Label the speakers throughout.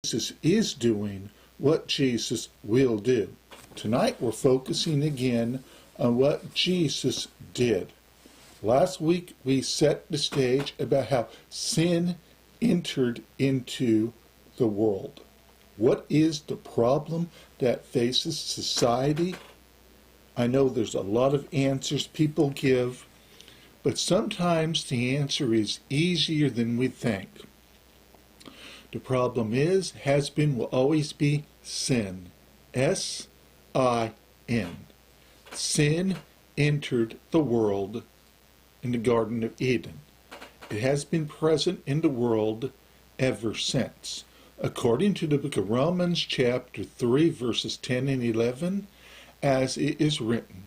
Speaker 1: Jesus is doing, what Jesus will do. Tonight we're focusing again on what Jesus did. Last week we set the stage about how sin entered into the world. What is the problem that faces society? I know there's a lot of answers people give, but sometimes the answer is easier than we think. The problem is, has been, will always be sin. S-I-N. Sin entered the world in the Garden of Eden. It has been present in the world ever since. According to the book of Romans chapter 3 verses 10 and 11, as it is written,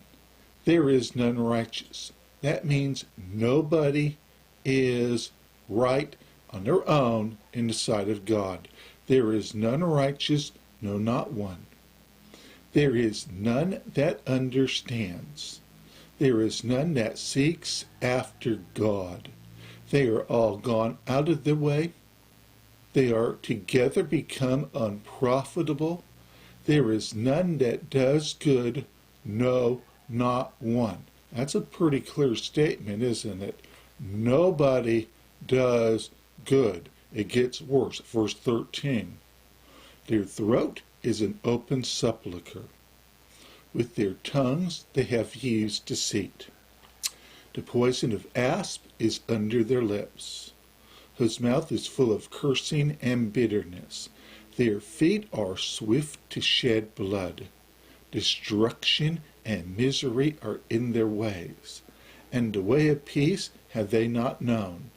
Speaker 1: there is none righteous. That means nobody is right on their own in the sight of God. There is none righteous, no, not one. There is none that understands. There is none that seeks after God. They are all gone out of the way. They are together become unprofitable. There is none that does good, no, not one. That's a pretty clear statement, isn't it? Nobody does good. It gets worse. Verse 13. Their throat is an open sepulchre. With their tongues they have used deceit. The poison of asp is under their lips, whose mouth is full of cursing and bitterness. Their feet are swift to shed blood. Destruction and misery are in their ways, and the way of peace have they not known.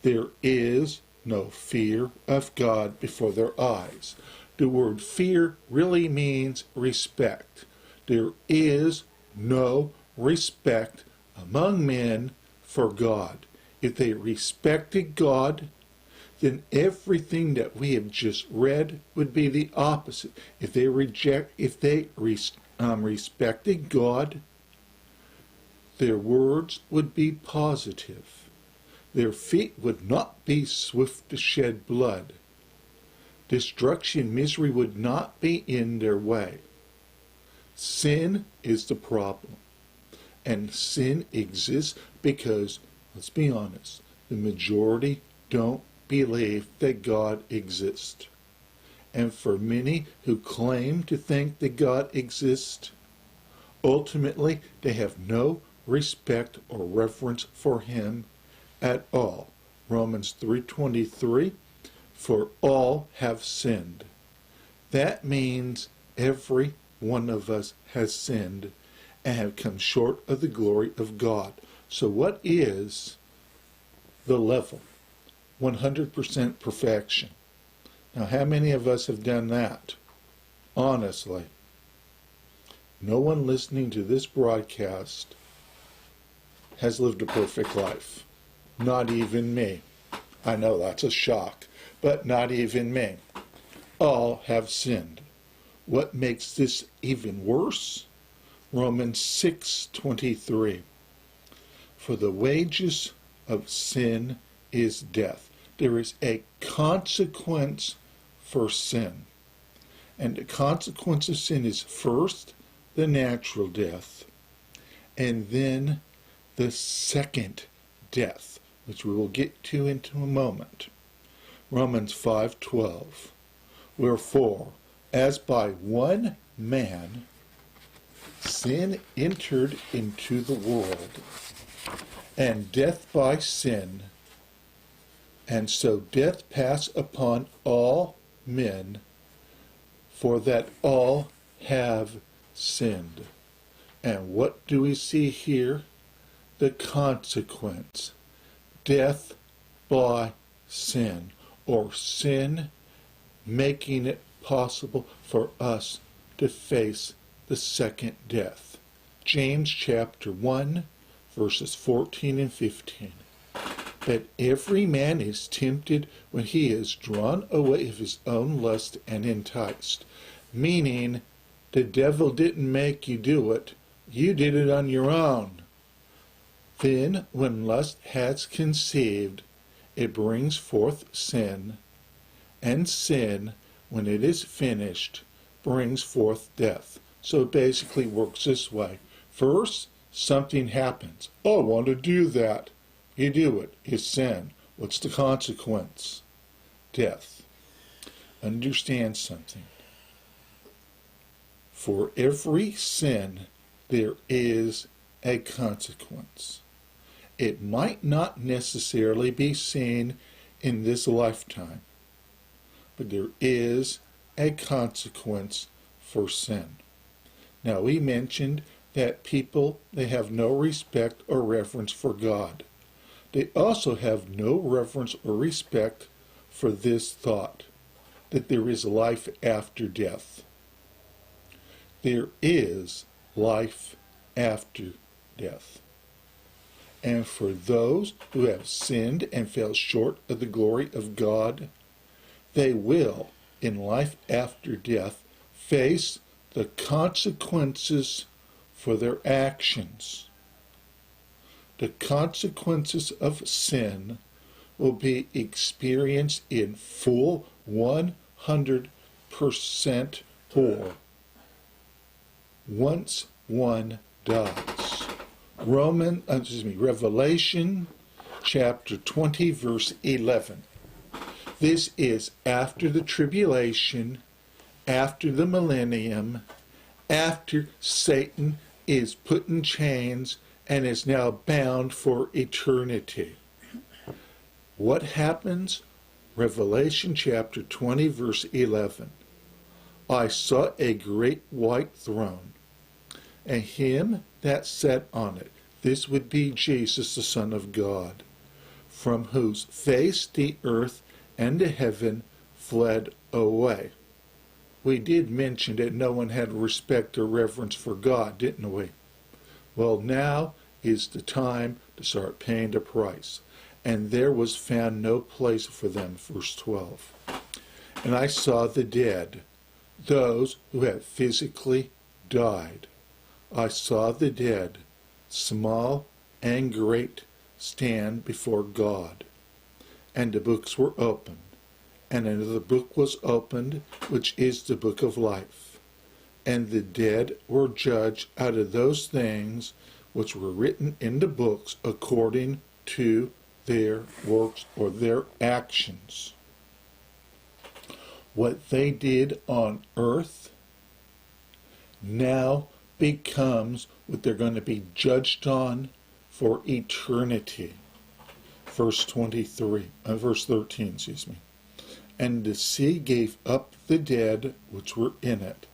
Speaker 1: There is no fear of God before their eyes. The word fear really means respect. There is no respect among men for God. If they respected God, then everything that we have just read would be the opposite. If they respected God, their words would be positive. Their feet would not be swift to shed blood. Destruction, misery would not be in their way. Sin is the problem. And sin exists because, let's be honest, the majority don't believe that God exists. And for many who claim to think that God exists, ultimately they have no respect or reverence for Him at all. Romans 3:23, for all have sinned. That means every one of us has sinned and have come short of the glory of God. So what is the level? 100% perfection. Now, how many of us have done that? Honestly, no one listening to this broadcast has lived a perfect life. Not even me. I know that's a shock, but not even me. All have sinned. What makes this even worse? Romans 6:23. For the wages of sin is death. There is a consequence for sin. And the consequence of sin is first the natural death, and then the second death, which we will get to into a moment. Romans 5:12. Wherefore, as by one man sin entered into the world, and death by sin, and so death passed upon all men, for that all have sinned. And what do we see here? The consequence. Death by sin, or sin making it possible for us to face the second death. James chapter 1, verses 14 and 15. That every man is tempted when he is drawn away of his own lust and enticed. Meaning, the devil didn't make you do it. You did it on your own. Then, when lust has conceived, it brings forth sin, and sin, when it is finished, brings forth death. So it basically works this way. First, something happens. Oh, I want to do that. You do it. You sin. What's the consequence? Death. Understand something. For every sin, there is a consequence. It might not necessarily be seen in this lifetime, but there is a consequence for sin. Now, we mentioned that people, they have no respect or reverence for God. They also have no reverence or respect for this thought, that there is life after death. There is life after death. And for those who have sinned and fell short of the glory of God, they will, in life after death, face the consequences for their actions. The consequences of sin will be experienced in full 100% or once one dies. Revelation chapter 20 verse 11. This is after the tribulation, after the millennium, after Satan is put in chains and is now bound for eternity. What happens? Revelation chapter 20 verse 11. I saw a great white throne, and him that sat on it. This would be Jesus, the Son of God, from whose face the earth and the heaven fled away. We did mention that no one had respect or reverence for God, didn't we? Well, now is the time to start paying the price. And there was found no place for them, verse 12. And I saw the dead, those who had physically died. I saw the dead, small and great, stand before God. And the books were opened. And another book was opened, which is the book of life. And the dead were judged out of those things which were written in the books according to their works or their actions. What they did on earth now becomes what they're going to be judged on for eternity. Verse 13, excuse me. And the sea gave up the dead which were in it,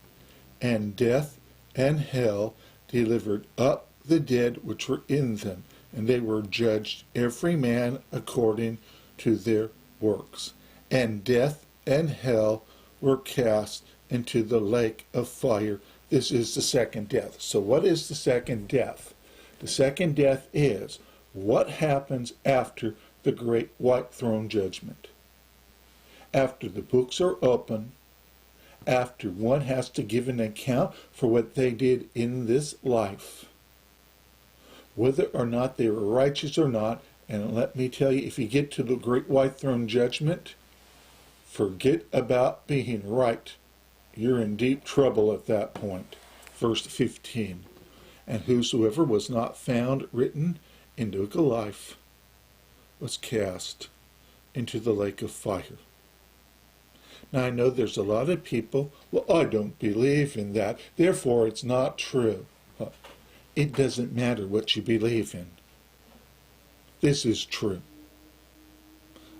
Speaker 1: and death and hell delivered up the dead which were in them, and they were judged every man according to their works. And death and hell were cast into the lake of fire. This is the second death. So what is the second death? The second death is what happens after the great white throne judgment. After the books are open, after one has to give an account for what they did in this life, whether or not they were righteous or not. And let me tell you, if you get to the great white throne judgment, forget about being right. You're in deep trouble at that point. Verse 15. And whosoever was not found written in the book of life was cast into the lake of fire. Now I know there's a lot of people, well, I don't believe in that, therefore it's not true. It doesn't matter what you believe in. This is true.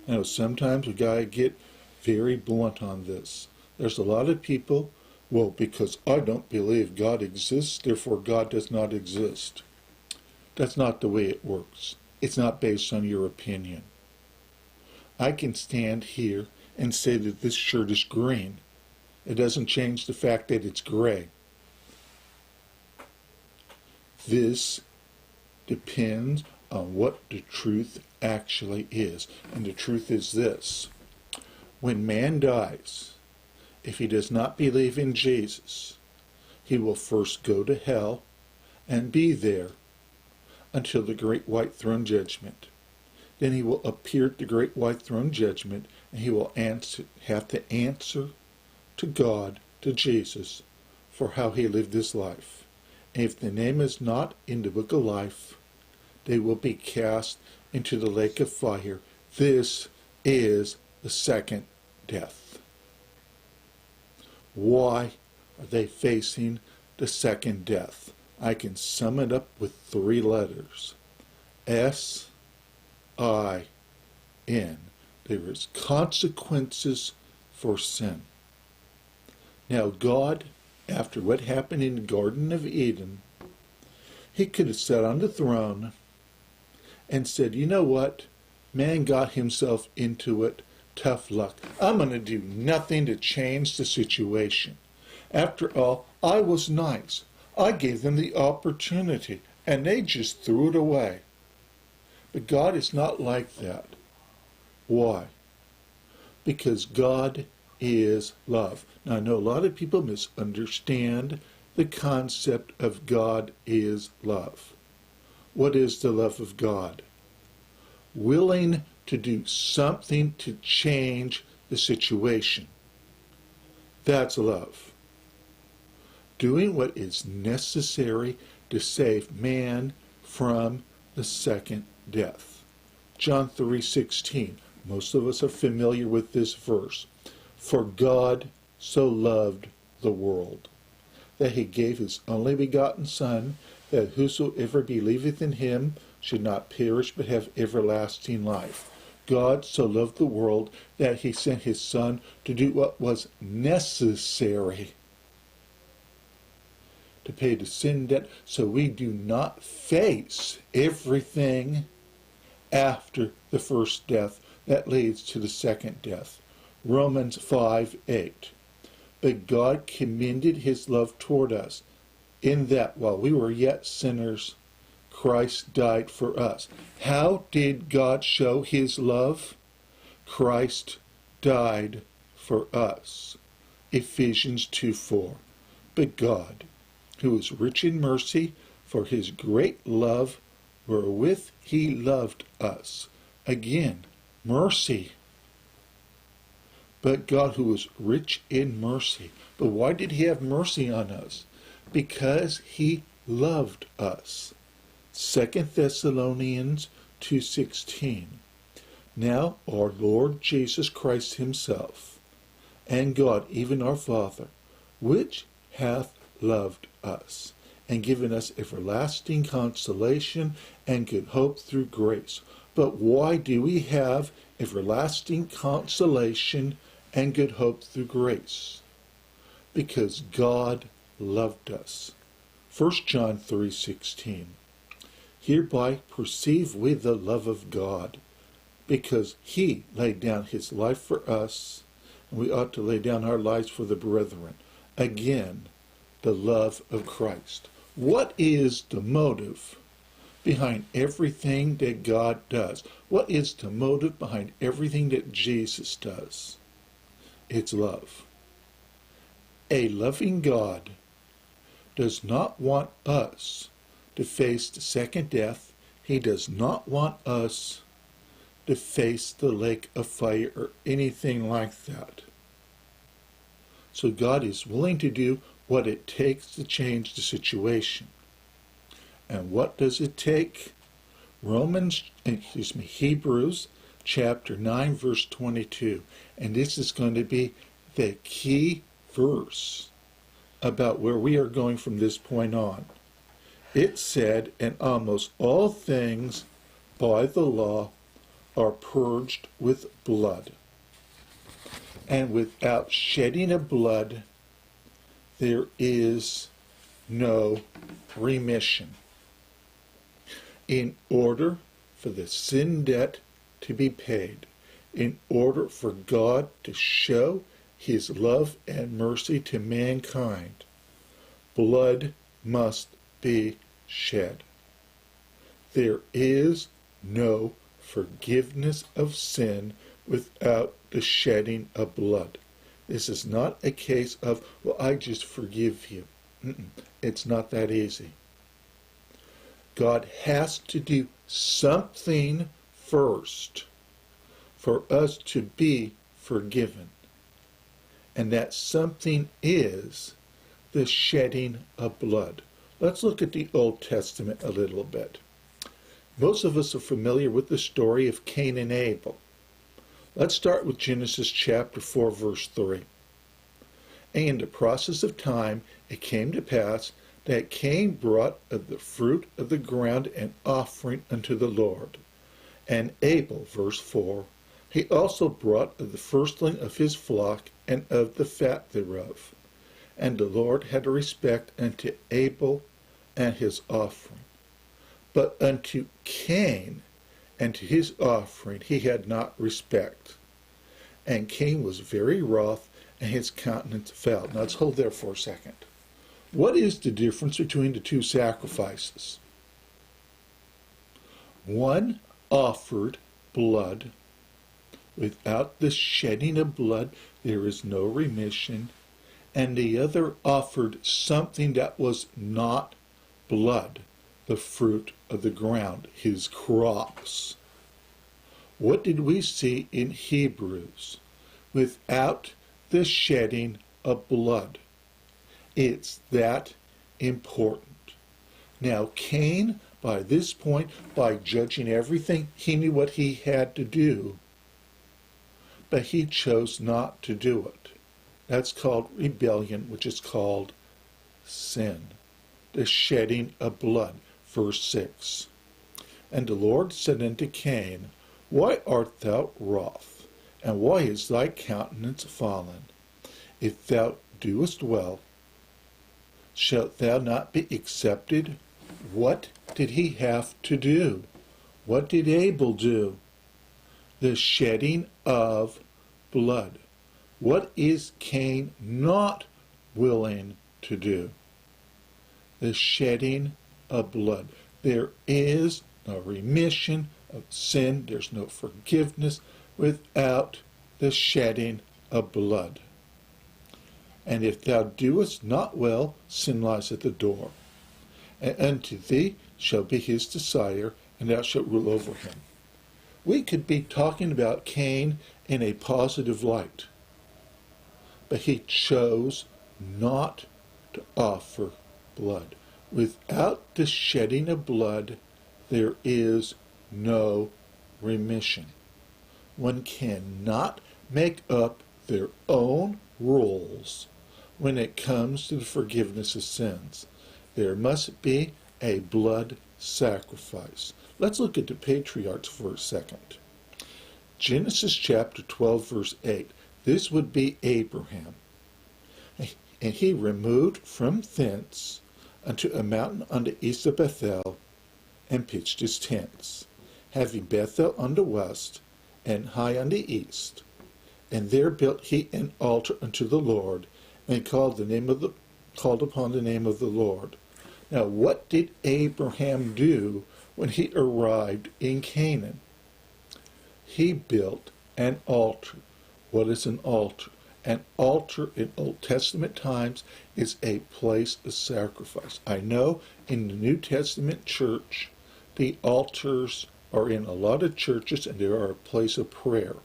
Speaker 1: I know sometimes we gotta get very blunt on this. There's a lot of people, well, because I don't believe God exists, therefore God does not exist. That's not the way it works. It's not based on your opinion. I can stand here and say that this shirt is green. It doesn't change the fact that it's gray. This depends on what the truth actually is. And the truth is this. When man dies, if he does not believe in Jesus, he will first go to hell and be there until the great white throne judgment. Then he will appear at the great white throne judgment, and he will have to answer to God, to Jesus, for how he lived his life. And if the name is not in the book of life, they will be cast into the lake of fire. This is the second death. Why are they facing the second death? I can sum it up with 3 letters. S-I-N. There is consequences for sin. Now God, after what happened in the Garden of Eden, he could have sat on the throne and said, you know what? Man got himself into it. Tough luck. I'm going to do nothing to change the situation. After all, I was nice. I gave them the opportunity, and they just threw it away. But God is not like that. Why? Because God is love. Now, I know a lot of people misunderstand the concept of God is love. What is the love of God? Willing to do something to change the situation. That's love. Doing what is necessary to save man from the second death. John 3:16. Most of us are familiar with this verse. For God so loved the world, that he gave his only begotten Son, that whosoever believeth in him should not perish but have everlasting life. God so loved the world that he sent his Son to do what was necessary to pay the sin debt, so we do not face everything after the first death that leads to the second death. Romans 5:8. But God commended his love toward us, in that while we were yet sinners, Christ died for us. How did God show his love? Christ died for us. Ephesians 2:4. But God, who is rich in mercy, for his great love wherewith he loved us. Again, mercy. But God, who is rich in mercy. But why did he have mercy on us? Because he loved us. 2 Thessalonians 2:16. Now our Lord Jesus Christ himself, and God, even our Father, which hath loved us, and given us everlasting consolation and good hope through grace. But why do we have everlasting consolation and good hope through grace? Because God loved us. 1 John 3:16. Hereby perceive we the love of God, because he laid down his life for us, and we ought to lay down our lives for the brethren. Again, the love of Christ. What is the motive behind everything that God does? What is the motive behind everything that Jesus does? It's love. A loving God does not want us to face the second death. He does not want us to face the lake of fire or anything like that. So God is willing to do what it takes to change the situation. And what does it take? Hebrews chapter 9 verse 22. And this is going to be the key verse about where we are going from this point on. It said, and almost all things by the law are purged with blood. And without shedding of blood, there is no remission. In order for the sin debt to be paid, in order for God to show his love and mercy to mankind, blood must be shed. There is no forgiveness of sin without the shedding of blood. This is not a case of, well, I just forgive you. It's not that easy. God has to do something first for us to be forgiven. and that something is the shedding of blood. Let's look at the Old Testament a little bit. Most of us are familiar with the story of Cain and Abel. Let's start with Genesis chapter 4, verse 3. And in the process of time, it came to pass that Cain brought of the fruit of the ground an offering unto the Lord. And Abel, verse 4, he also brought of the firstling of his flock and of the fat thereof. And the Lord had a respect unto Abel and his offering. But unto Cain and to his offering he had not respect. And Cain was very wroth, and his countenance fell. Now let's hold there for a second. What is the difference between the two sacrifices? One offered blood. Without the shedding of blood, there is no remission. And the other offered something that was not blood, the fruit of the ground, his crops. What did we see in Hebrews? Without the shedding of blood. It's that important. Now, Cain, by this point, by judging everything, he knew what he had to do, but he chose not to do it. That's called rebellion, which is called sin. The shedding of blood. Verse 6. And the Lord said unto Cain, Why art thou wroth? And why is thy countenance fallen? If thou doest well, shalt thou not be accepted? What did he have to do? What did Abel do? The shedding of blood. What is Cain not willing to do? The shedding of blood. There is no remission of sin. There's no forgiveness without the shedding of blood. And if thou doest not well, sin lies at the door. And unto thee shall be his desire, and thou shalt rule over him. We could be talking about Cain in a positive light, but he chose not to offer blood. Without the shedding of blood, there is no remission. One cannot make up their own rules when it comes to the forgiveness of sins. There must be a blood sacrifice. Let's look at the patriarchs for a second. Genesis chapter 12, verse 8. This would be Abraham. And he removed from thence unto a mountain on the east of Bethel, and pitched his tents, having Bethel on the west, and Hai on the east. And there built he an altar unto the Lord, and called upon the name of the Lord. Now, what did Abraham do when he arrived in Canaan? He built an altar. What is an altar? An altar in Old Testament times is a place of sacrifice. I know in the New Testament church, the altars are in a lot of churches and they are a place of prayer.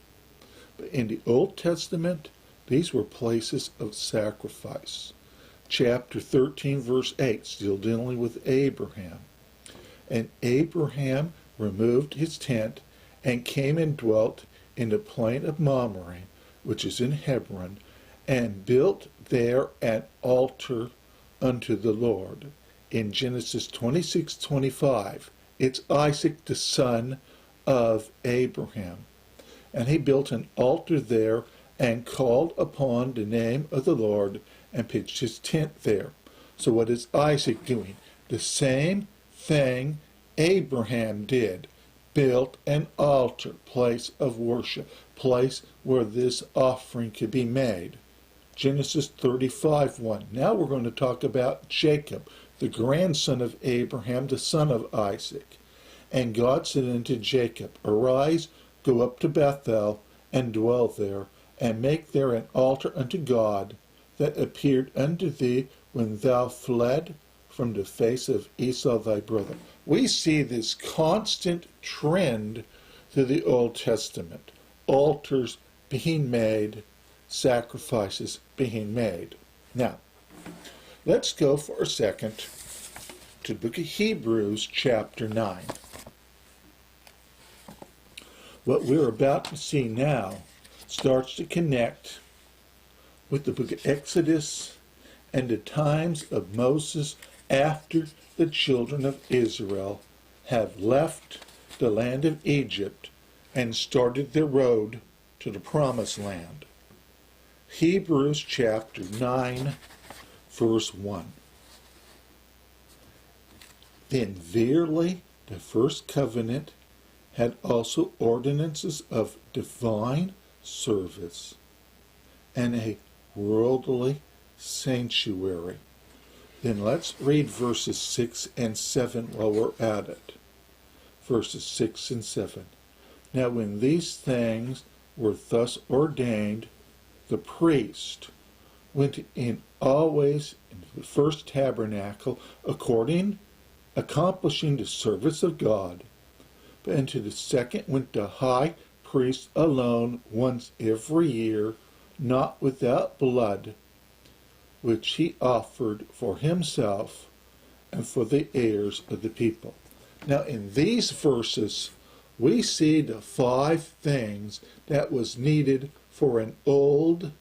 Speaker 1: But in the Old Testament, these were places of sacrifice. Chapter 13, verse 8, still dealing with Abraham. And Abraham removed his tent and came and dwelt in the plain of Mamre, which is in Hebron, and built there an altar unto the Lord. In Genesis 26:25, it's Isaac, the son of Abraham. And he built an altar there and called upon the name of the Lord and pitched his tent there. So what is Isaac doing? The same thing Abraham did. Built an altar, place of worship, place where this offering could be made. Genesis 35:1. Now we're going to talk about Jacob, the grandson of Abraham, the son of Isaac. And God said unto Jacob, Arise, go up to Bethel, and dwell there, and make there an altar unto God, that appeared unto thee when thou fled from the face of Esau thy brother. We see this constant trend through the Old Testament. Altars being made sacrifices being made. Now, let's go for a second to the book of Hebrews, chapter 9. What we're about to see now starts to connect with the book of Exodus and the times of Moses after the children of Israel have left the land of Egypt and started their road to the promised land. Hebrews chapter 9, verse 1. Then verily the first covenant had also ordinances of divine service and a worldly sanctuary. Then let's read verses 6 and 7 while we're at it. Verses 6 and 7. Now when these things were thus ordained, the priest went in always into the first tabernacle, accomplishing the service of God. But into the second went the high priest alone once every year, not without blood, which he offered for himself and for the heirs of the people. Now in these verses, we see the 5 things that was needed for an Old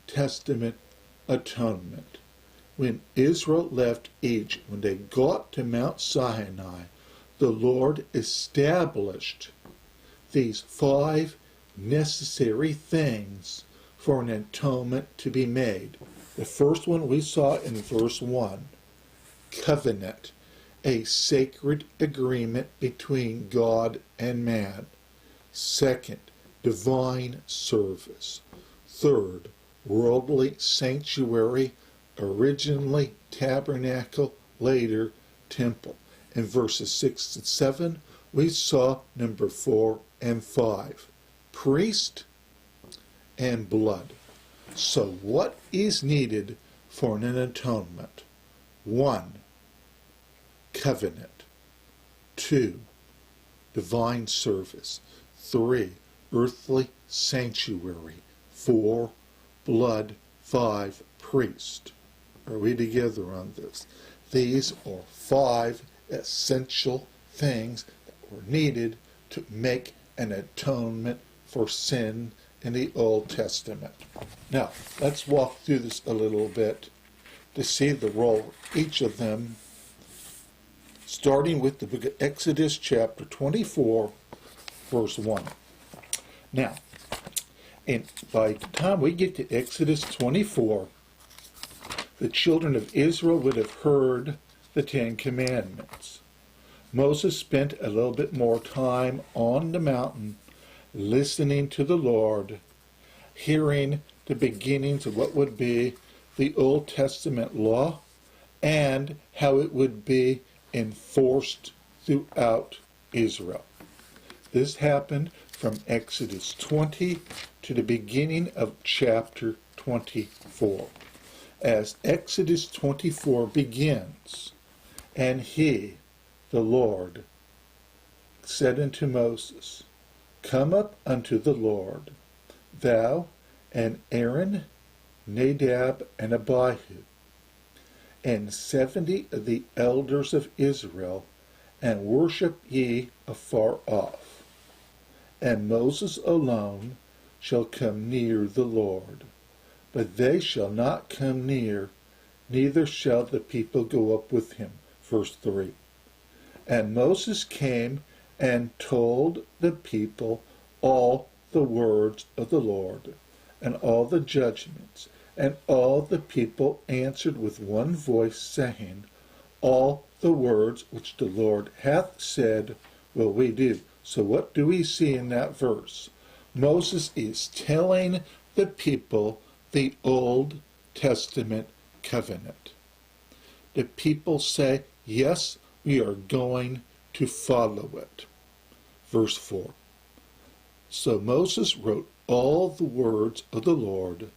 Speaker 1: Testament atonement. When Israel left Egypt, when they got to Mount Sinai, the Lord established these 5 necessary things for an atonement to be made. The first one we saw in verse 1, covenant, a sacred agreement between God and man. Second, divine service. Third, worldly sanctuary, originally tabernacle, later temple. In verses 6 and 7, we saw number 4 and 5, priest and blood. So what is needed for an atonement? 1, covenant. 2, divine service. 3, earthly sanctuary. 4, blood. 5, priest. Are we together on this? These are 5 essential things that were needed to make an atonement for sin in the Old Testament. Now, let's walk through this a little bit to see the role of each of them, starting with the book of Exodus chapter 24, verse 1. Now, by the time we get to Exodus 24, the children of Israel would have heard the 10 Commandments. Moses spent a little bit more time on the mountain listening to the Lord, hearing the beginnings of what would be the Old Testament law and how it would be enforced throughout Israel. This happened from Exodus 20 to the beginning of chapter 24. As Exodus 24 begins, and he, the Lord, said unto Moses, Come up unto the Lord, thou and Aaron, Nadab, and Abihu, and 70 of the elders of Israel, and worship ye afar off. And Moses alone shall come near the Lord, but they shall not come near, neither shall the people go up with him. Verse 3. And Moses came and told the people all the words of the Lord, and all the judgments, and all the people answered with one voice, saying, All the words which the Lord hath said will we do. So what do we see in that verse? Moses is telling the people the Old Testament covenant. The people say, yes, we are going to follow it. Verse 4. So Moses wrote all the words of the Lord,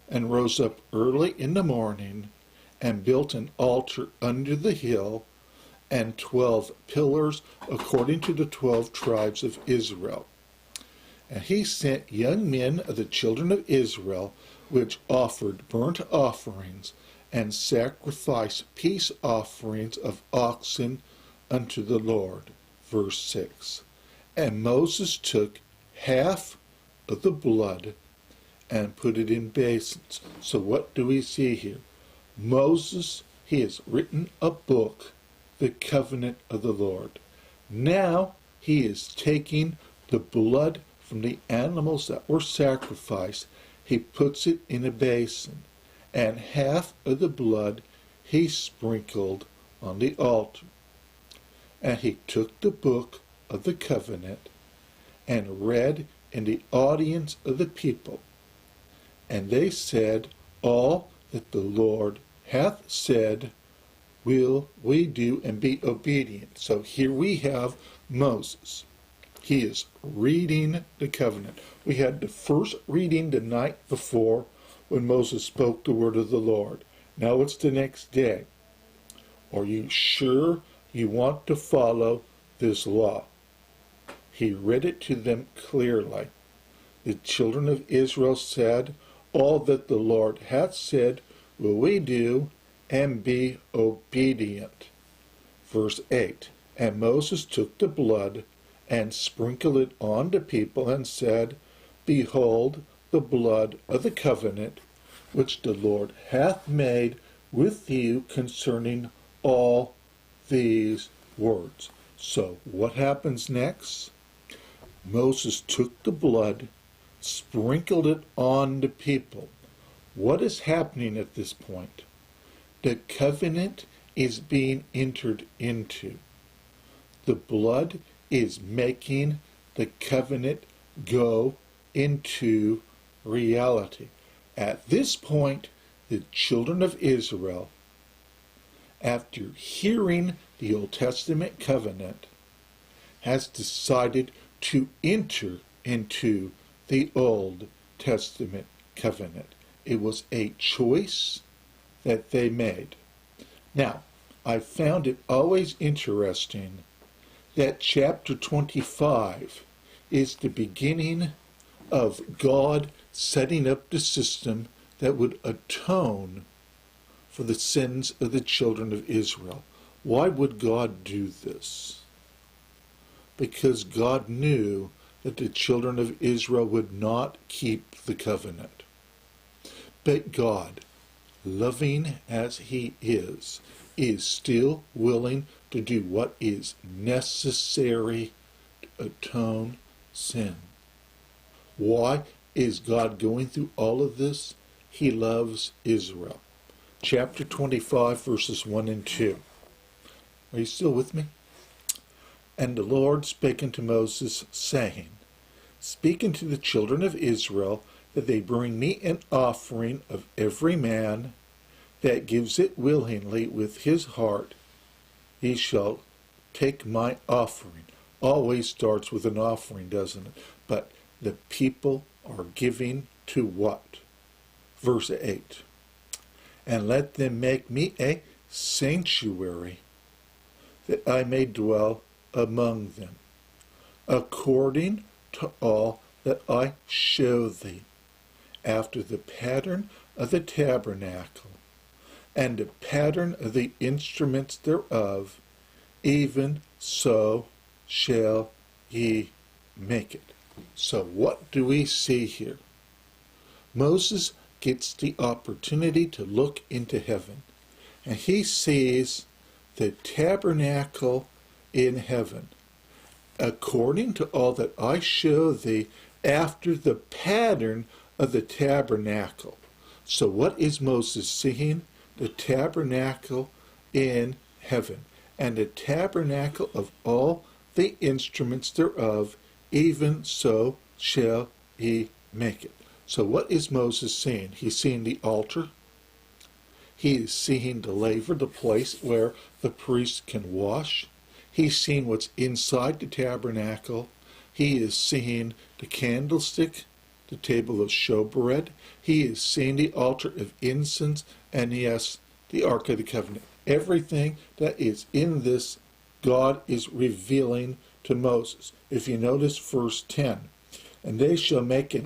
Speaker 1: and rose up early in the morning, and built an altar under the hill, and 12 pillars according to the 12 tribes of Israel. And he sent young men of the children of Israel which offered burnt offerings and sacrificed peace offerings of oxen unto the Lord. Verse 6. And Moses took half of the blood and put it in basins. So what do we see here? Moses, he has written a book, the covenant of the Lord. Now he is taking the blood from the animals that were sacrificed. He puts it in a basin, and half of the blood he sprinkled on the altar. And he took the book of the covenant and read in the audience of the people. And they said, all that the Lord hath said will we do, and be obedient. So here we have Moses. He is reading the covenant. We had the first reading the night before when Moses spoke the word of the Lord. Now it's the next day. Are you sure you want to follow this law? He read it to them clearly. The children of Israel said, all that the Lord hath said will we do, and be obedient. Verse 8. And Moses took the blood and sprinkled it on the people, and said, behold the blood of the covenant which the Lord hath made with you concerning all these words. So what happens next? Moses took the blood, sprinkled it on the people. What is happening at this point? The covenant is being entered into. The blood is making the covenant go into reality. At this point, the children of Israel, after hearing the Old Testament covenant, has decided to enter into the Old Testament covenant. It was a choice that they made. Now, I found it always interesting that chapter 25 is the beginning of God setting up the system that would atone for the sins of the children of Israel. Why would God do this? Because God knew that the children of Israel would not keep the covenant. But God, loving as he is still willing to do what is necessary to atone sin. Why is God going through all of this? He loves Israel. Chapter 25, verses 1 and 2. Are you still with me? And the Lord spake unto Moses, saying, Speak unto the children of Israel, that they bring me an offering of every man that gives it willingly with his heart. He shall take my offering. Always starts with an offering, doesn't it? But the people are giving to what? Verse 8. And let them make me a sanctuary, that I may dwell among them, according to all that I show thee, after the pattern of the tabernacle, and the pattern of the instruments thereof, even so shall ye make it. So what do we see here? Moses gets the opportunity to look into heaven, and he sees the tabernacle in heaven, according to all that I show thee, after the pattern of the tabernacle. So what is Moses seeing? The tabernacle in heaven, and the tabernacle of all the instruments thereof, even so shall ye make it. So what is Moses seeing? He's seeing the altar. He is seeing the laver, the place where the priest can wash. He's seeing what's inside the tabernacle. He is seeing the candlestick, the table of showbread. He is seeing the altar of incense, and yes, the Ark of the Covenant. Everything that is in this, God is revealing to Moses. If you notice verse 10, and they shall make an